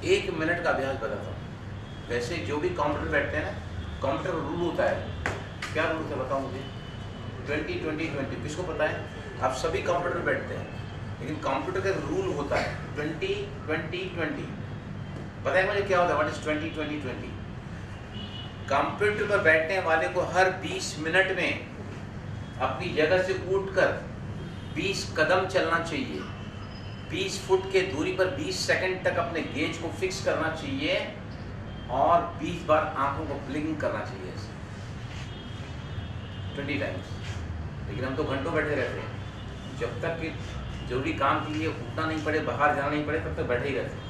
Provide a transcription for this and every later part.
1 minute का अभ्यास बताता हूँ। वैसे जो भी काउंटर बैठते हैं ना, काउंटर रूल होता है, क्या रूल होता है बताओ मुझे? 20-20-20 किसको पता है? आप सभी कंप्यूटर बैठते हैं, लेकिन कंप्यूटर का रूल होता है 20-20-20। पता है मुझे क्या होता है? What is 20-20-20? कंप्यूटर पर बैठने वाले को हर 20 मिनट में अपनी जगह से उठकर 20 कदम चलना चाहिए, 20 फुट के दूरी पर 20 सेकंड तक अपने गेज को फिक्स करना चाहिए और 20 बार आंखों को ब्लिंक करना चाहिए, 20 टाइम्स। लेकिन हम तो घंटों बैठे रहते हैं, जब तक कि जरूरी काम के लिए उठना नहीं पड़े, बाहर जाना नहीं पड़े, तब तक बैठे ही रहते हैं।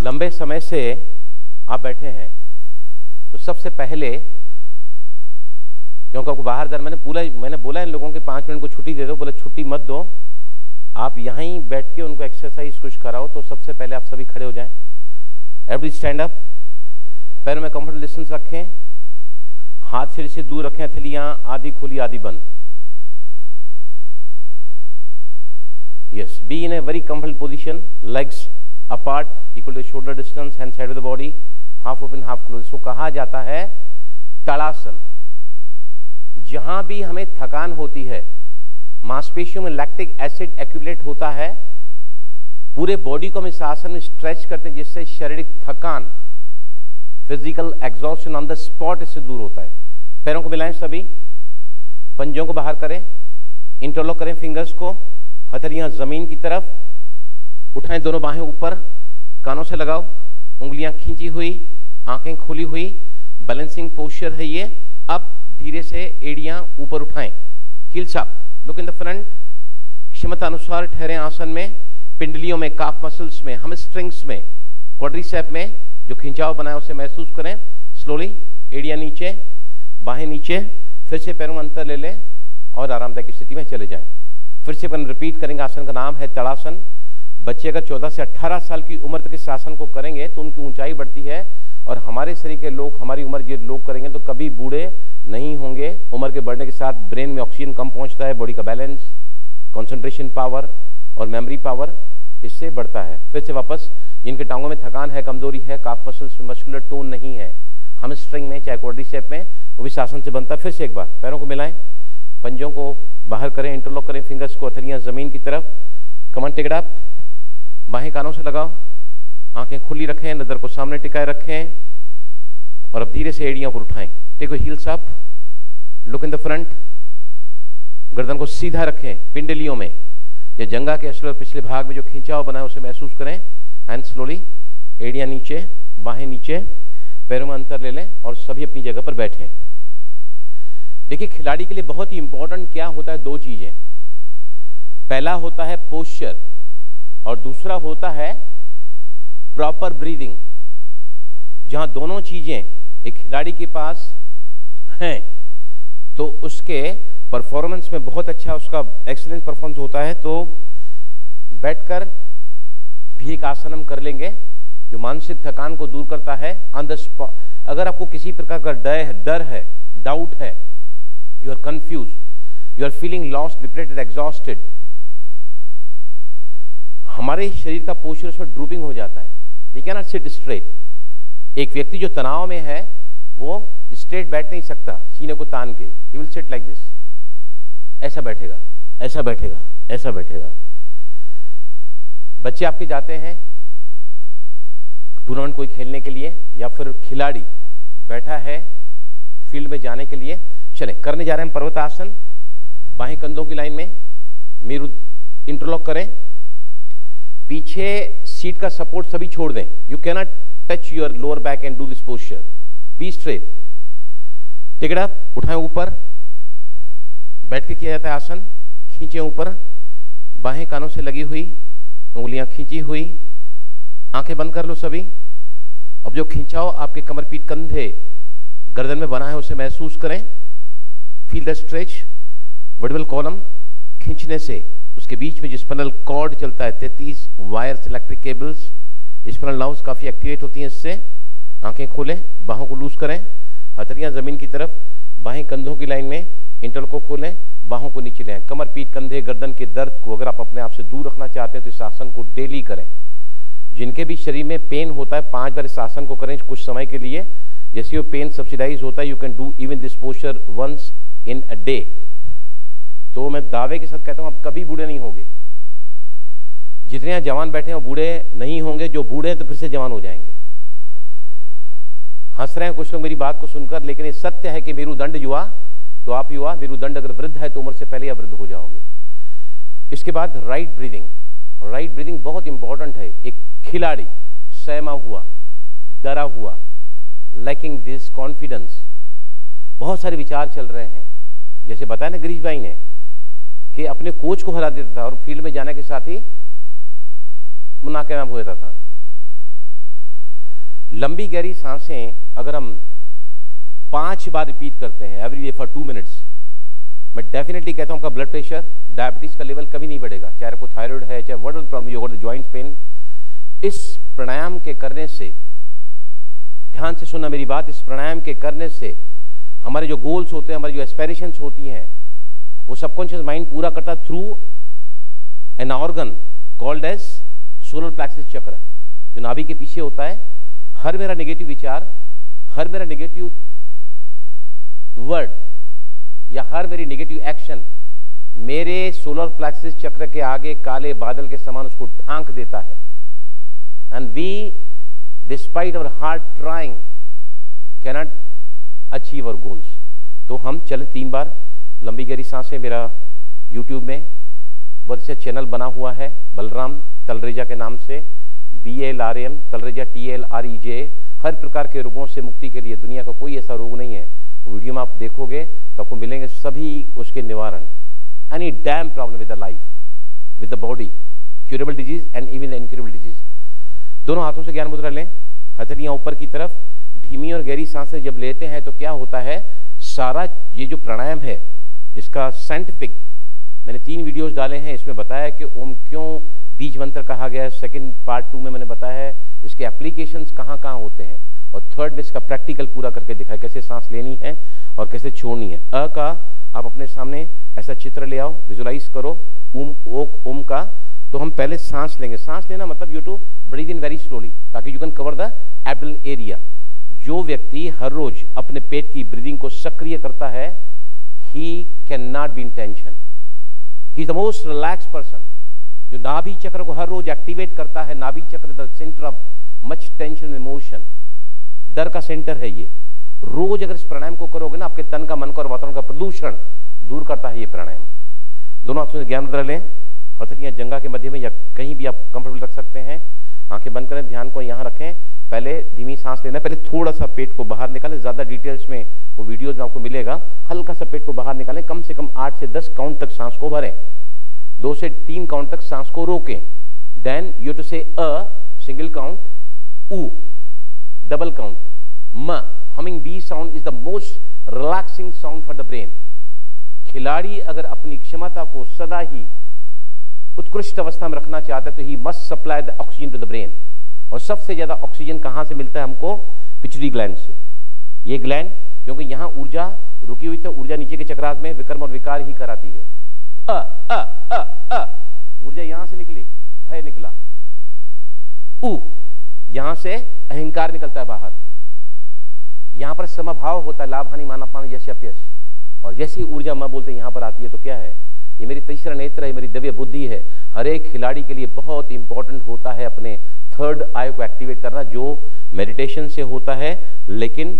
लंबे समय से आप बैठे हैं तो सबसे पहले, क्योंकि आपको बाहर जाना, मैंने बोला इन लोगों के 5 मिनट को छुट्टी दे दो, बोले छुट्टी मत दो, आप यहाँ ही बैठ के उनको एक्सरसाइज कुछ कराओ। तो सबसे पहले आप सभी खड़े हो जाएं। एवरीबॉडी स्टैंड अप, पैरों में कंफर्टेबल डिस्टेंस रखें, हाथ शरीर से दूर रखें, हथेलियां आधी खुली आधी बंद। Yes, be in a very comfortable position, legs apart equal to shoulder distance, hand side of the body, half open half closed। इसको कहा जाता है तड़ासन। जहां भी हमें थकान होती है, मांसपेशियों में लैक्टिक एसिड एक्यूमुलेट होता है, पूरे बॉडी को हम इस आसन में स्ट्रेच करते हैं, जिससे शारीरिक थकान, physical exhaustion on the spot इससे दूर होता है। पैरों को मिलाएं सभी, पंजों को बाहर करें, इंटरलॉक करें फिंगर्स को, हथेलियां जमीन की तरफ, उठाएं दोनों बाहें ऊपर, कानों से लगाओ, उंगलियां खींची हुई, आंखें खुली हुई, बैलेंसिंग पोस्चर है ये। अब धीरे से एड़ियां ऊपर उठाएं, heels up, look in the front. क्षमता अनुसार ठहरें आसन में, पिंडलियों में, काफ मसल्स में, हैमस्ट्रिंग्स में, क्वाड्रिसेप में जो खिंचाव बनाया उसे महसूस करें। स्लोली एड़ियां नीचे, बाहें नीचे, फिर से पैरों में अंतर ले लें और आरामदायक स्थिति में चले जाएं। फिर से अपन रिपीट करेंगे, आसन का नाम है तड़ासन। बच्चे अगर 14 से 18 साल की उम्र तक इस आसन को करेंगे तो उनकी ऊंचाई बढ़ती है, और हमारे शरीर के लोग, हमारी उम्र ये लोग करेंगे तो कभी बूढ़े नहीं होंगे। उम्र के बढ़ने के साथ ब्रेन में ऑक्सीजन कम पहुंचता है, बॉडी का बैलेंस, कंसंट्रेशन पावर और मेमोरी पावर इससे बढ़ता है। फिर से वापस, जिनके टांगों में थकान है, कमजोरी है, काफ मसल्स में मस्कुलर टोन नहीं है, हम स्ट्रिंग में चाहे क्वाड्रिसेप में, वो भी आसन से बनता है। फिर से एक बार पैरों को मिलाएं, पंजों को बाहर करें, इंटरलॉक करें फिंगर्स को, हथेलियां जमीन की तरफ, come on take it up, बाहें कानों से लगाओ, आंखें खुली रखें, नजर को सामने टिकाए रखें, और अब धीरे से एड़ियां ऊपर उठाएं। Take your heels up, look in the front, गर्दन को सीधा रखें, पिंडलियों में या जंघा के असली और पिछले भाग में जो खिंचाव बना है उसे महसूस करें। हैंड स्लोली, एड़ियां नीचे, बाहें नीचे, पैरों में अंतर ले लें और सभी अपनी जगह पर बैठें। देखिए, खिलाड़ी के लिए बहुत ही इंपॉर्टेंट क्या होता है, 2 चीजें। पहला होता है पोस्चर और दूसरा होता है प्रॉपर ब्रीदिंग। जहां दोनों चीजें एक खिलाड़ी के पास हैं तो उसके परफॉर्मेंस में बहुत अच्छा, उसका एक्सीलेंट परफॉर्मेंस होता है। तो बैठकर भी एक आसन हम कर लेंगे जो मानसिक थकान को दूर करता है ऑन द स्पॉट। अगर आपको किसी प्रकार का डर है, डाउट है, you are confuse, you are feeling lost, depleted, exhausted, हमारे शरीर का पोस्चर उसमें ड्रूपिंग हो जाता है, we can not sit straight. एक व्यक्ति जो तनाव में है वो स्ट्रेट बैठ नहीं सकता, सीने को तान के, he will sit like this, ऐसा बैठेगा, ऐसा बैठेगा, ऐसा बैठेगा। बच्चे आपके जाते हैं टूर्नामेंट कोई खेलने के लिए, या फिर खिलाड़ी बैठा है फील्ड में जाने के लिए, चले करने जा रहे हैं पर्वतासन। बाहें कंधों की लाइन में, मेरु इंटरलॉक करें, पीछे सीट का सपोर्ट सभी छोड़ दें। You can not touch your lower back and do this posture, be straight, take it up, उठाएं ऊपर, बैठ के किया जाता है आसन, खींचे ऊपर, बाहें कानों से लगी हुई, उंगलियां खींची हुई, आंखें बंद कर लो सभी। अब जो खिंचाव आपके कमर, पीठ, कंधे, गर्दन में बना है उसे महसूस करें। Feel the stretch, vertebral column खींचने से उसके बीच में जो स्पाइनल कॉर्ड चलता है, 33 wires, electric cables, spinal nerves काफी एक्टिवेट होती हैं इससे। आंखें खोलें, बाहों को लूज करें, हथेलियां जमीन की तरफ, बाहें कंधों की लाइन में, इंटरल को खोलें, बाहों को नीचे लें। कमर, पीठ, कंधे, गर्दन के दर्द को अगर आप अपने आप से दूर रखना चाहते हैं तो इस आसन को डेली करें। जिनके भी शरीर में पेन होता है 5 बार इस आसन को करें कुछ समय के लिए। जैसे वो पेन सब्सिडाइज होता है, you can do even this posture once in a day. तो मैं दावे के साथ कहता हूं आप कभी बूढ़े नहीं होंगे। जितने यहाँ जवान बैठे हैं वो बूढ़े नहीं होंगे, जो बूढ़े हैं तो फिर से जवान हो जाएंगे। हंस रहे हैं कुछ लोग मेरी बात को सुनकर, लेकिन ये सत्य है कि मेरुदंड युवा तो आप युवा, मेरुदंड अगर वृद्ध है तो उम्र से पहले आप वृद्ध हो जाओगे। इसके बाद राइट ब्रीदिंग। राइट ब्रीदिंग बहुत इंपॉर्टेंट है। एक खिलाड़ी सहमा हुआ, डरा हुआ, लैकिंग दिस कॉन्फिडेंस, बहुत सारे विचार चल रहे हैं। जैसे बताया ना गिरीश भाई ने कि अपने कोच को हरा देता था और फील्ड में जाने के साथ ही नाकामयाब हो जाता था। लंबी गहरी सांसें अगर हम 5 बार रिपीट करते हैं एवरी डे फॉर 2 मिनट्स, मैं डेफिनेटली कहता हूं आपका ब्लड प्रेशर, डायबिटीज का लेवल कभी नहीं बढ़ेगा। चाहे आपको थायराइड है, चाहे what ever problem, yoga, joints pain, इस प्राणायाम के करने से, ध्यान से सुनना मेरी बात, इस प्राणायाम के करने से हमारे जो गोल्स होते हैं, हमारी जो एस्पिरेशंस होती हैं, वो सबकॉन्शियस माइंड पूरा करता through an organ called as solar plexus chakra, जो नाभि के पीछे होता है। हर मेरा नेगेटिव विचार, हर मेरा नेगेटिव वर्ड या हर मेरी नेगेटिव एक्शन मेरे सोलर प्लेक्सस चक्र के आगे काले बादल के समान उसको ढांक देता है। And we despite our hard trying cannot achieve our goals. तो हम चले 3 बार लंबी गहरी सांसें। मेरा यूट्यूब में बहुत अच्छा चैनल बना हुआ है बलराम तलरेजा के नाम से, BLRAM तलरेजा TLREJ। हर प्रकार के रोगों से मुक्ति के लिए, दुनिया का कोई ऐसा रोग नहीं है, वीडियो में आप देखोगे तो आपको मिलेंगे सभी उसके निवारण। Any damn problem with the life, with the body, curable disease and even the incurable disease. दोनों हाथों से ज्ञान मुद्रा लें, हथेलियां ऊपर की तरफ। धीमी और गहरी सांसें जब लेते हैं तो क्या होता है, सारा ये जो प्राणायाम है इसका साइंटिफिक मैंने 3 वीडियोस डाले हैं। इसमें बताया कि ओम क्यों बीज मंत्र कहा गया है। सेकंड पार्ट 2 में मैंने बताया है इसके एप्लीकेशंस कहाँ कहाँ होते हैं, और थर्ड में इसका प्रैक्टिकल पूरा करके दिखाया कैसे सांस लेनी है और कैसे छोड़नी है। अ का आप अपने सामने ऐसा चित्र ले आओ, विजुलाइज करो ओम का। तो हम पहले सांस लेंगे। सांस लेना मतलब you to breathe in very slowly ताकि you can cover the abdominal area. जो व्यक्ति हर रोज अपने पेट की ब्रीदिंग को सक्रिय करता है, he can not be in tension, he is the most relax person. जो नाभि चक्र को हर रोज एक्टिवेट करता है, नाभि चक्र the centre of much tension emotion, डर का सेंटर है ये। रोज अगर इस प्राणायाम को करोगे ना, आपके तन का, मन का और वातावरण का प्रदूषण दूर करता है ये प्राणायाम। दोनों हाथों से ज्ञान मुद्रा लें, हथेलियां जंघा के मध्य में या कहीं भी आप कंफर्टेबल रख सकते हैं। आंखें बंद करें, ध्यान को यहाँ रखें। पहले धीमी सांस लेना है, पहले थोड़ा सा पेट को बाहर निकालें। ज्यादा डिटेल्स में वो वीडियोज में आपको मिलेगा। हल्का सा पेट को बाहर निकालें, कम से कम 8 से 10 काउंट तक सांस को भरें, 2 से 3 काउंट तक सांस को रोकें। Then you to say a single count, ऊ डबल काउंट, म humming bee sound is the most relaxing sound for the brain. खिलाड़ी अगर अपनी क्षमता को सदा ही उत्कृष्ट अवस्था में रखना चाहता है तो he must supply the oxygen to the brain. और सबसे ज्यादा ऑक्सीजन कहां से मिलता है हमको? पिट्यूटरी ग्लैंड से। ये ग्लैंड, क्योंकि यहां ऊर्जा रुकी हुई तो ऊर्जा नीचे के चक्रास में विकर्म और विकार ही कराती है। ऊर्जा यहां से निकली, भय निकला। ऊ यहां से अहंकार निकलता है बाहर। यहां पर समभाव होता है, लाभ हानि मान अपमान यश अपयश। और जैसी ऊर्जा मैं बोलते यहां पर आती है तो क्या है? ये मेरी तीसरा नेत्र है, मेरी दिव्य बुद्धि है। हर एक खिलाड़ी के लिए बहुत इंपॉर्टेंट होता है अपने थर्ड आई को एक्टिवेट करना, जो मेडिटेशन से होता है। लेकिन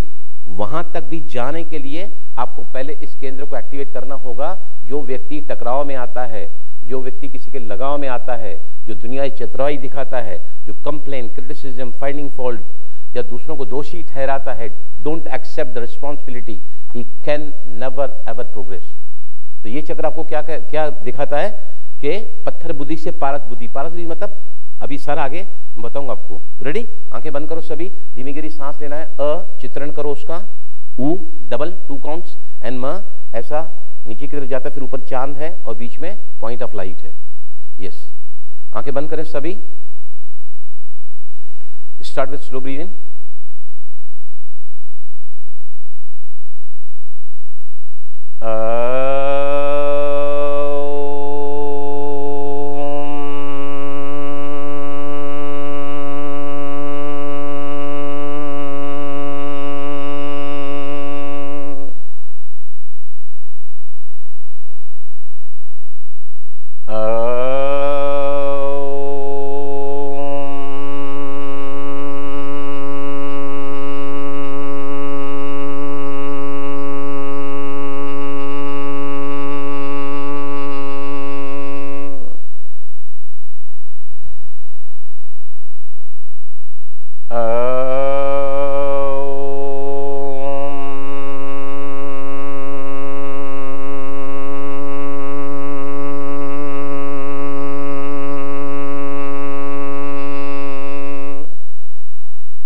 वहां तक भी जाने के लिए आपको पहले इस केंद्र को एक्टिवेट करना होगा। जो व्यक्ति टकराव में आता है, जो व्यक्ति किसी के लगाव में आता है, जो दुनियाई चतुराई दिखाता है, जो कंप्लेन, क्रिटिसिज्म, फाइंडिंग फॉल्ट या दूसरों को दोषी ठहराता है, don't accept the responsibility, he can never ever progress. तो ये चक्र आपको क्या दिखाता है कि पत्थर बुद्धि से पारस बुद्धि। पारस बुद्धि मतलब अभी सर आगे मैं बताऊंगा आपको। रेडी? आंखें बंद करो सभी, धीमी गहरी सांस लेना है। अ चित्रण करो उसका, ऊ डबल 2 काउंट्स, एंड म ऐसा नीचे की तरफ जाता है, फिर ऊपर चांद है और बीच में पॉइंट ऑफ लाइट है। यस, आंखें बंद करें सभी। Start with slow breathing.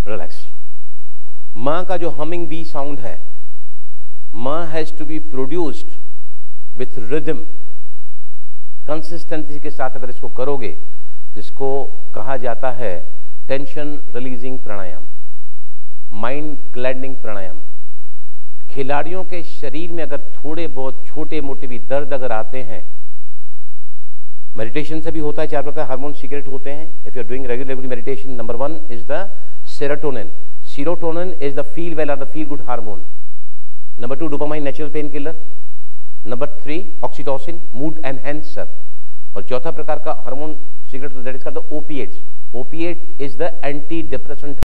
Relax. मां का जो हमिंग बी साउंड है, मां has to be produced with rhythm, consistency के साथ अगर इसको करोगे, जिसको कहा जाता है tension releasing pranayama, mind gladdening pranayama. खिलाड़ियों के शरीर में अगर थोड़े बहुत छोटे मोटे भी दर्द अगर आते हैं, मेडिटेशन से भी होता है, 4 प्रकार हार्मोन सीक्रेट होते हैं। If you are doing regular meditation, number 1 is the serotonin. Serotonin is the feel well or the feel good hormone. Number 2, dopamine, natural painkiller. Number 3, oxytocin, mood enhancer. और चौथा प्रकार का hormone secrete, that is called the opiates. Opiate is the anti depressant